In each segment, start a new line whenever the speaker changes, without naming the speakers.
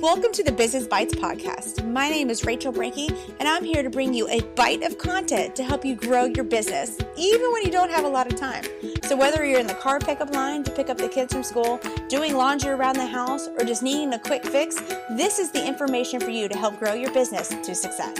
Welcome to the Business Bites podcast. My name is Rachel Brinke, and I'm here to bring you a bite of content to help you grow your business, even when you don't have a lot of time. So whether you're in the car pickup line to pick up the kids from school, doing laundry around the house, or just needing a quick fix, this is the information for you to help grow your business to success.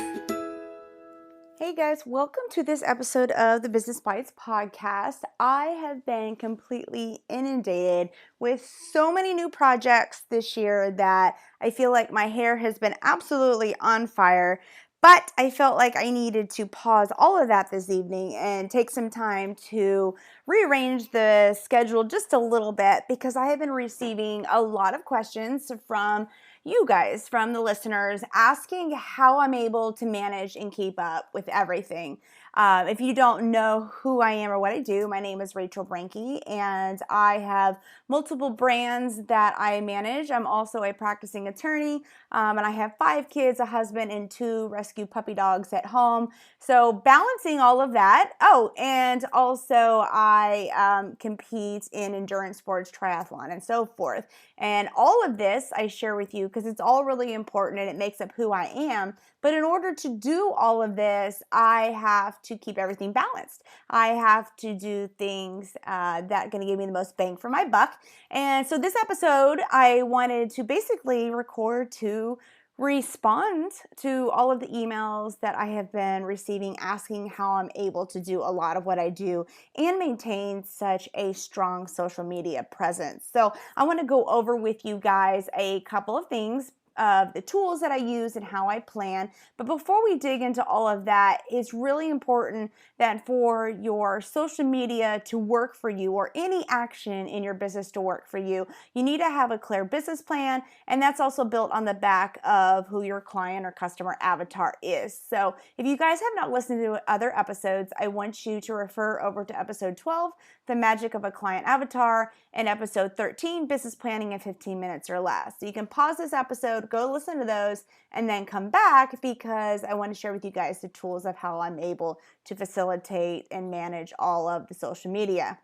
Hey guys, welcome to this episode of the Business Bites podcast. I have been completely inundated with so many new projects this year that I feel like my hair has been absolutely on fire, but I felt like I needed to pause all of that this evening and take some time to rearrange the schedule just a little bit because I have been receiving a lot of questions from you guys, from the listeners, asking how I'm able to manage and keep up with everything. If you don't know who I am or what I do, my name is Rachel Brinke, and I have multiple brands that I manage. I'm also a practicing attorney, and I have 5 kids, a husband, and 2 rescue puppy dogs at home. So balancing all of that. Oh, and also I compete in endurance sports, triathlon, and so forth. And all of this I share with you because it's all really important and it makes up who I am. But in order to do all of this, I have to keep everything balanced. I have to do things that are going to give me the most bang for my buck. And so this episode, I wanted to basically record to respond to all of the emails that I have been receiving asking how I'm able to do a lot of what I do and maintain such a strong social media presence. So I want to go over with you guys a couple of things of the tools that I use and how I plan. But before we dig into all of that, it's really important that for your social media to work for you or any action in your business to work for you, you need to have a clear business plan. And that's also built on the back of who your client or customer avatar is. So if you guys have not listened to other episodes, I want you to refer over to episode 12, The Magic of a Client Avatar, and episode 13, Business Planning in 15 minutes or less. So you can pause this episode, go listen to those, and then come back because I want to share with you guys the tools of how I'm able to facilitate and manage all of the social media.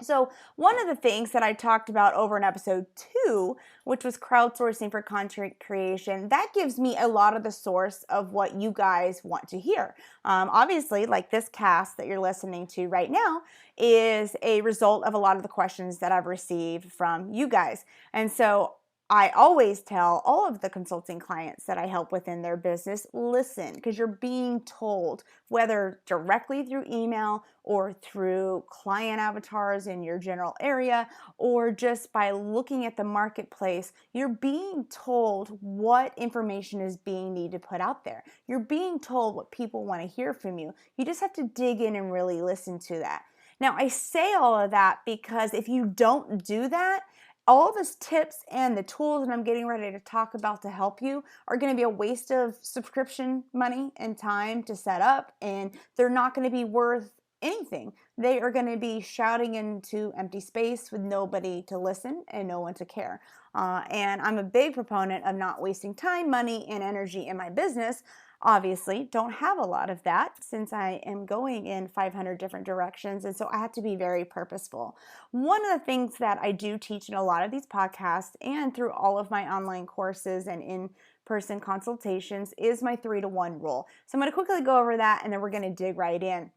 So one of the things that I talked about over in episode 2, which was crowdsourcing for content creation, that gives me a lot of the source of what you guys want to hear. Obviously, like this cast that you're listening to right now is a result of a lot of the questions that I've received from you guys. And so I always tell all of the consulting clients that I help within their business, listen, because you're being told, whether directly through email or through client avatars in your general area, or just by looking at the marketplace, you're being told what information is being needed to put out there. You're being told what people want to hear from you. You just have to dig in and really listen to that. Now, I say all of that because if you don't do that, all of those tips and the tools that I'm getting ready to talk about to help you are going to be a waste of subscription money and time to set up, and they're not going to be worth anything. They are going to be shouting into empty space with nobody to listen and no one to care. And I'm a big proponent of not wasting time, money, and energy in my business. Obviously, don't have a lot of that since I am going in 500 different directions, and so I have to be very purposeful. One of the things that I do teach in a lot of these podcasts and through all of my online courses and in-person consultations is my 3-to-1 rule. So I'm going to quickly go over that, and then we're going to dig right in.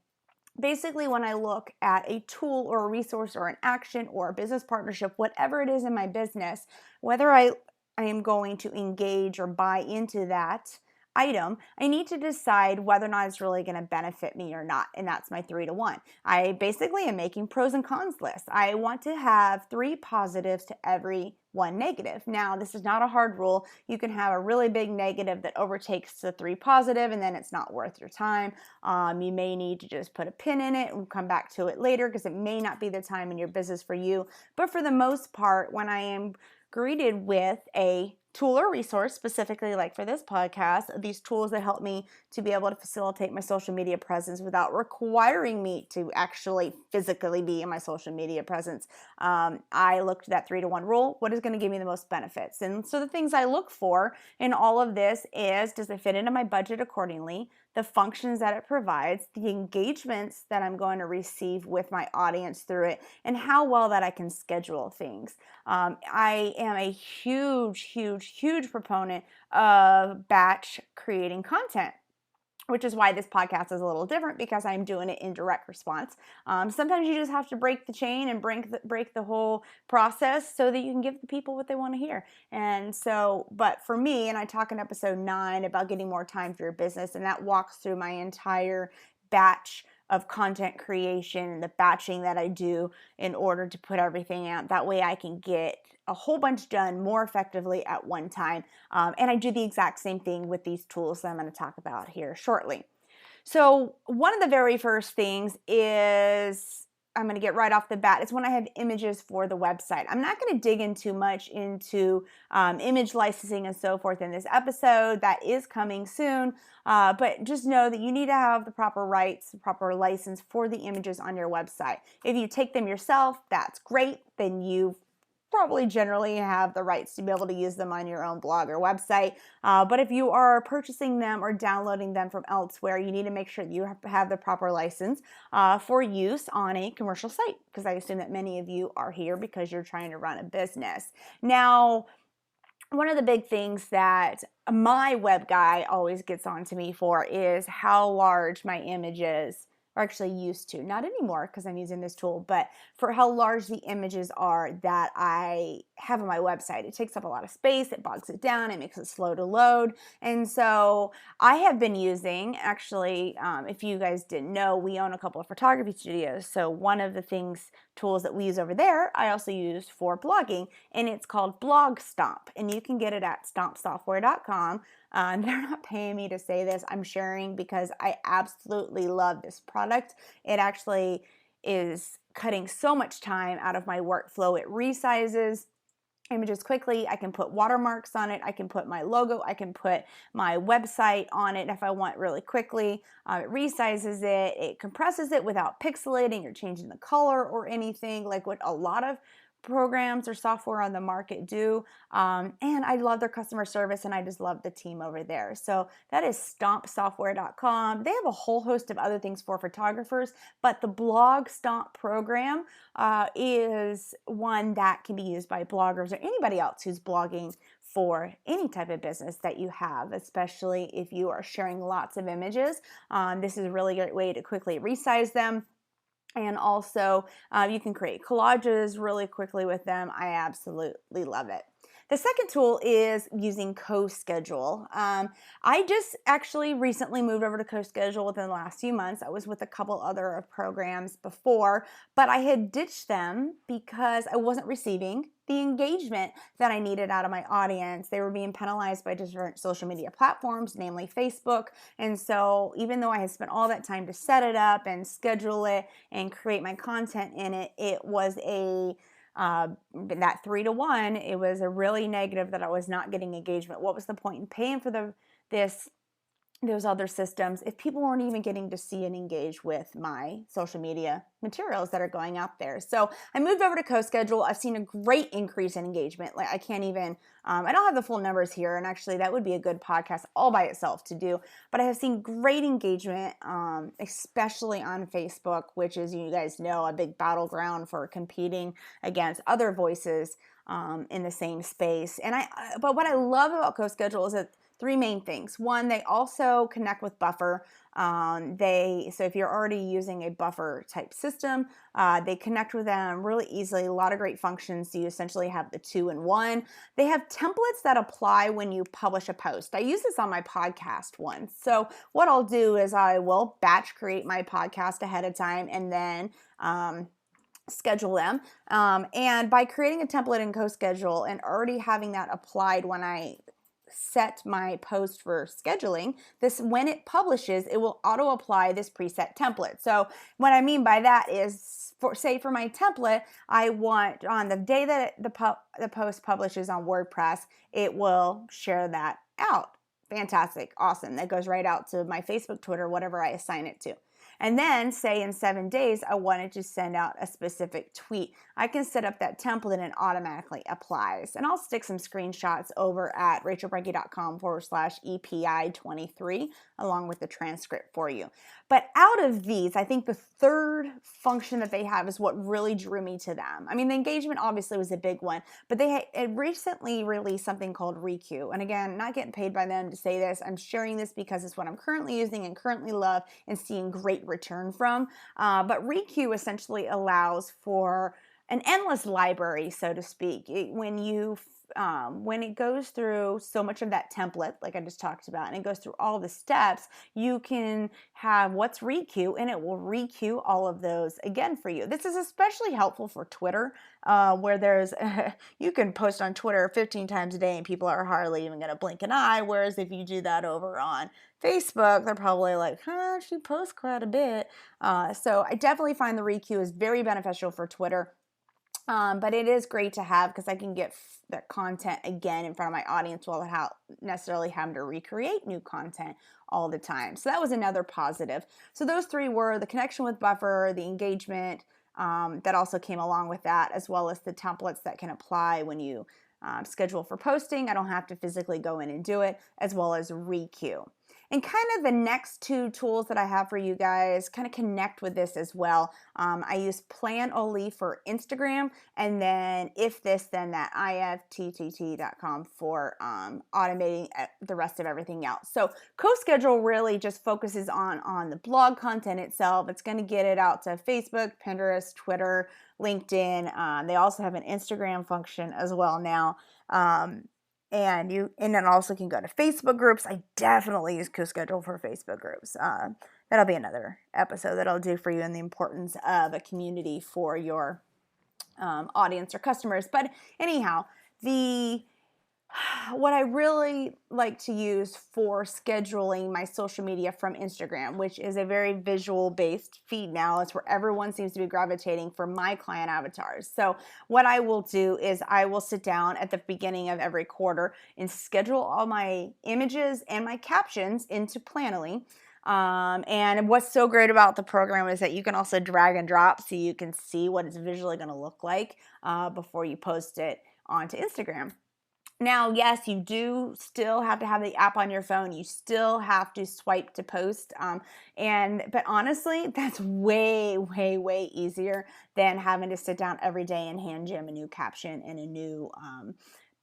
Basically, when I look at a tool or a resource or an action or a business partnership, whatever it is in my business, whether I am going to engage or buy into that item, I need to decide whether or not it's really going to benefit me or not, and that's my 3-to-1. I basically am making pros and cons lists. I want to have 3 positives to every 1 negative. Now, this is not a hard rule. You can have a really big negative that overtakes the 3 positive, and then it's not worth your time. You may need to just put a pin in it and come back to it later because it may not be the time in your business for you. But for the most part, when I am greeted with a tool or resource, specifically like for this podcast, these tools that help me to be able to facilitate my social media presence without requiring me to actually physically be in my social media presence. I looked at that 3-to-1 rule. What is going to give me the most benefits? And so the things I look for in all of this is, does it fit into my budget accordingly? The functions that it provides, the engagements that I'm going to receive with my audience through it, and how well that I can schedule things. I am a huge huge proponent of batch creating content, which is why this podcast is a little different, because I'm doing it in direct response. Sometimes you just have to break the chain and break the whole process so that you can give the people what they want to hear. And so, but for me, and I talk in episode 9 about getting more time for your business, and that walks through my entire batch of content creation and the batching that I do in order to put everything out. That way I can get a whole bunch done more effectively at one time. And I do the exact same thing with these tools that I'm going to talk about here shortly. So one of the very first things is, I'm going to get right off the bat, is when I have images for the website. I'm not going to dig in too much into image licensing and so forth in this episode. That is coming soon. But just know that you need to have the proper rights, the proper license for the images on your website. If you take them yourself, that's great. Then you probably generally have the rights to be able to use them on your own blog or website. But if you are purchasing them or downloading them from elsewhere, you need to make sure that you have the proper license for use on a commercial site, because I assume that many of you are here because you're trying to run a business. Now, one of the big things that my web guy always gets on to me for is how large my images are, actually used to, not anymore because I'm using this tool, but for how large the images are that I have on my website. It takes up a lot of space, it bogs it down, it makes it slow to load. And so I have been using, actually, if you guys didn't know, we own a couple of photography studios. So one of the tools that we use over there, I also use for blogging, and it's called Blog Stomp, and you can get it at stompsoftware.com. They're not paying me to say this. I'm sharing because I absolutely love this product. It actually is cutting so much time out of my workflow. It resizes images quickly. I can put watermarks on it. I can put my logo. I can put my website on it if I want really quickly. It resizes it. It compresses it without pixelating or changing the color or anything like what a lot of programs or software on the market do. And I love their customer service, and I just love the team over there. So that is stompsoftware.com. They have a whole host of other things for photographers, but the Blog Stomp program is one that can be used by bloggers or anybody else who's blogging for any type of business that you have, especially if you are sharing lots of images. This is a really great way to quickly resize them. And also, you can create collages really quickly with them. I absolutely love it. The second tool is using CoSchedule. I just actually recently moved over to CoSchedule within the last few months. I was with a couple other programs before, but I had ditched them because I wasn't receiving the engagement that I needed out of my audience. They were being penalized by different social media platforms, namely Facebook. And so even though I had spent all that time to set it up and schedule it and create my content in it, it was that 3-to-1, it was a really negative that I was not getting engagement. What was the point in paying for those other systems if people weren't even getting to see and engage with my social media materials that are going out there? So I moved over to CoSchedule. I've seen a great increase in engagement. Like I can't even, I don't have the full numbers here, and actually that would be a good podcast all by itself to do, but I have seen great engagement, especially on Facebook, which is, you guys know, a big battleground for competing against other voices in the same space. But what I love about CoSchedule is that 3 main things. One, they also connect with Buffer. So if you're already using a Buffer type system, they connect with them really easily. A lot of great functions. So you essentially have the 2-in-1. They have templates that apply when you publish a post. I use this on my podcast once. So what I'll do is I will batch create my podcast ahead of time and then schedule them. And by creating a template in CoSchedule and already having that applied when I set my post for scheduling, when it publishes, it will auto apply this preset template. So what I mean by that is, for my template, I want on the day that the post publishes on WordPress, it will share that out. Fantastic. Awesome. That goes right out to my Facebook, Twitter, whatever I assign it to. And then say in 7 days, I wanted to send out a specific tweet. I can set up that template and it automatically applies. And I'll stick some screenshots over at rachelbrecky.com/EPI23 along with the transcript for you. But out of these, I think the third function that they have is what really drew me to them. I mean, the engagement obviously was a big one, but they had recently released something called ReQ. And again, not getting paid by them to say this. I'm sharing this because it's what I'm currently using and currently love and seeing great return from. But ReQ essentially allows for an endless library, so to speak. When it goes through so much of that template, like I just talked about, and it goes through all the steps, you can have what's ReQ, and it will ReQ all of those again for you. This is especially helpful for Twitter, where there's you can post on Twitter 15 times a day, and people are hardly even going to blink an eye. Whereas if you do that over on Facebook, they're probably like, she posts quite a bit. So I definitely find the ReQ is very beneficial for Twitter. But it is great to have because I can get that content again in front of my audience without necessarily having to recreate new content all the time. So that was another positive. So those three were the connection with Buffer, the engagement that also came along with that, as well as the templates that can apply when you schedule for posting. I don't have to physically go in and do it, as well as ReQ. And kind of the next two tools that I have for you guys kind of connect with this as well. I use Planoly for Instagram, and then if this, then that, ifttt.com for automating the rest of everything else. So CoSchedule really just focuses on the blog content itself. It's going to get it out to Facebook, Pinterest, Twitter, LinkedIn. They also have an Instagram function as well now. And then also can go to Facebook groups. I definitely use CoSchedule for Facebook groups. That'll be another episode that I'll do for you, and the importance of a community for your audience or customers. But anyhow, what I really like to use for scheduling my social media from Instagram, which is a very visual based feed now, it's where everyone seems to be gravitating for my client avatars. So what I will do is I will sit down at the beginning of every quarter and schedule all my images and my captions into Planoly. And what's so great about the program is that you can also drag and drop so you can see what it's visually going to look like before you post it onto Instagram. Now, yes, you do still have to have the app on your phone. You still have to swipe to post. But honestly, that's way, way, way easier than having to sit down every day and hand jam a new caption and a new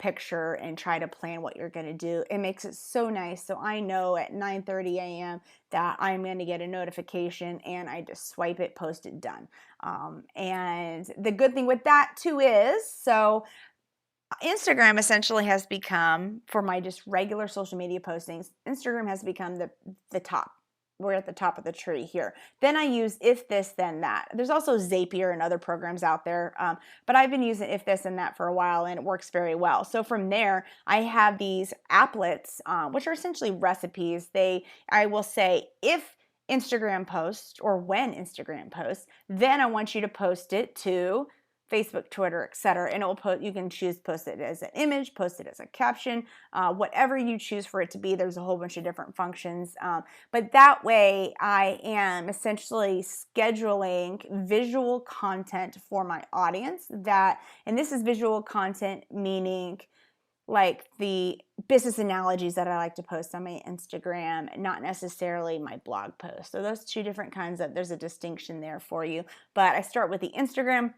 picture and try to plan what you're going to do. It makes it so nice. So I know at 9:30 a.m. that I'm going to get a notification, and I just swipe it, post it, done. And the good thing with that too is, Instagram essentially has become, for my just regular social media postings, Instagram has become the top. We're at the top of the tree here. Then I use If This, Then That. There's also Zapier and other programs out there, but I've been using If This, Then That for a while, and it works very well. So from there, I have these applets, which are essentially recipes. I will say, if Instagram posts, or when Instagram posts, then I want you to post it to Facebook, Twitter, etc. And it will you can choose post it as an image, post it as a caption, whatever you choose for it to be. There's a whole bunch of different functions. But that way I am essentially scheduling visual content for my audience and this is visual content meaning like the business analogies that I like to post on my Instagram, not necessarily my blog post. So those two different there's a distinction there for you. But I start with the Instagram.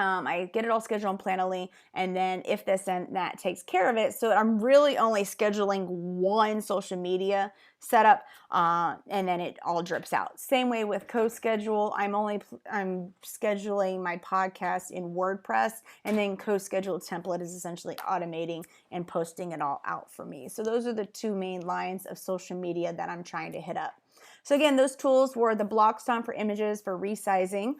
I get it all scheduled on Planoly, and then If This, Then That takes care of it. So I'm really only scheduling one social media setup, and then it all drips out. Same way with CoSchedule. I'm scheduling my podcast in WordPress, and then CoSchedule template is essentially automating and posting it all out for me. So those are the two main lines of social media that I'm trying to hit up. So again, those tools were the Blockstomp for images for resizing,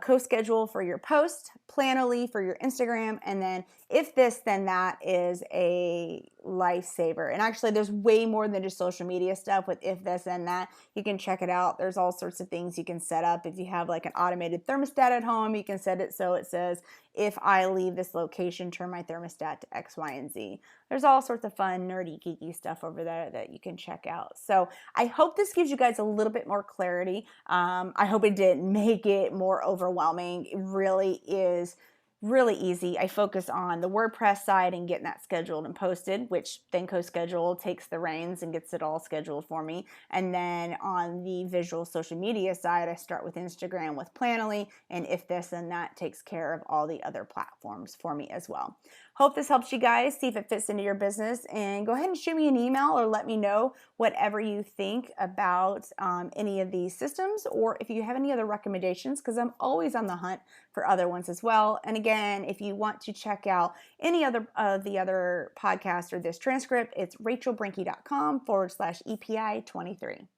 Co-schedule for your post, Planoly for your Instagram, and then if this, then that is a lifesaver. And actually, there's way more than just social media stuff with if this, then that. You can check it out. There's all sorts of things you can set up. If you have like an automated thermostat at home, you can set it so it says, if I leave this location, turn my thermostat to X, Y, and Z. There's all sorts of fun, nerdy, geeky stuff over there that you can check out. So I hope this gives you guys a little bit more clarity. I hope it didn't make it more overwhelming. It really is really easy. I focus on the WordPress side and getting that scheduled and posted, which Thenko Schedule takes the reins and gets it all scheduled for me. And then on the visual social media side, I start with Instagram with Planoly, and if this and that takes care of all the other platforms for me as well. Hope this helps you guys see if it fits into your business, and go ahead and shoot me an email or let me know whatever you think about any of these systems, or if you have any other recommendations, because I'm always on the hunt for other ones as well. And again, if you want to check out any other of the other podcasts or this transcript, it's rachelbrinke.com/EPI23.